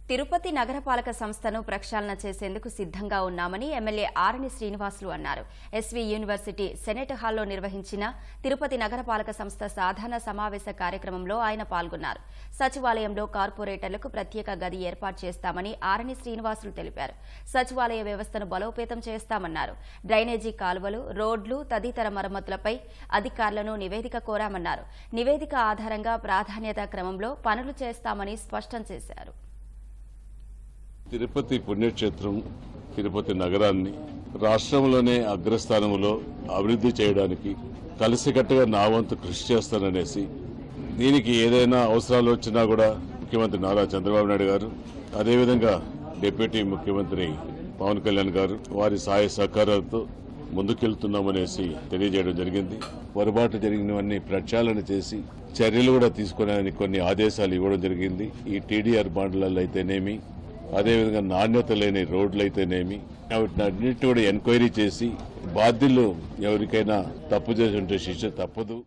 తిరుపతి నగరపాలక సంస్థను ప్రక్షాళన చేసేందుకు సిద్ధంగా ఉన్నామని ఎమ్మెల్యే ఆరణి శ్రీనివాసులు అన్నారు. ఎస్వీ యూనివర్సిటీ సెనేట్ హాల్లో నిర్వహించిన తిరుపతి నగరపాలక సంస్థ సాధారణ సమావేశ కార్యక్రమంలో ఆయన పాల్గొన్నారు. సచివాలయంలో కార్పొరేటర్లకు ప్రత్యేక గది ఏర్పాటు చేస్తామని ఆరణి శ్రీనివాసులు తెలిపారు. సచివాలయ వ్యవస్థను బలోపేతం చేస్తామన్నారు. డ్రైనేజీ కాలువలు, రోడ్లు తదితర మరమ్మతులపై అధికారులను నివేదిక కోరామన్నారు. నివేదిక ఆధారంగా ప్రాధాన్యత క్రమంలో పనులు చేస్తామని స్పష్టం చేశారు. తిరుపతి పుణ్యక్షేత్రం తిరుపతి నగరాన్ని రాష్ట్రంలోనే అగ్రస్థానంలో అభివృద్ధి చేయడానికి కలిసికట్టుగా నా వంతు కృషి చేస్తాననేసి, దీనికి ఏదైనా అవసరాలు వచ్చినా కూడా ముఖ్యమంత్రి నారా చంద్రబాబు నాయుడు గారు, అదేవిధంగా డిప్యూటీ ముఖ్యమంత్రి పవన్ కళ్యాణ్ గారు వారి సహాయ సహకారాలతో ముందుకెళ్తున్నామనేసి తెలియజేయడం జరిగింది. పొరపాటు జరిగినవన్నీ ప్రక్షాళన చేసి చర్యలు కూడా తీసుకునే కొన్ని ఆదేశాలు ఇవ్వడం జరిగింది. ఈ టీడీఆర్ బాండ్లలో అయితేనేమి, అదేవిధంగా నాణ్యత లేని రోడ్లు అయితేనేమి, వాటిని కూడా ఎంక్వైరీ చేసి బాధ్యులు ఎవరికైనా తప్పు చేసి ఉంటే శిక్ష తప్పదు.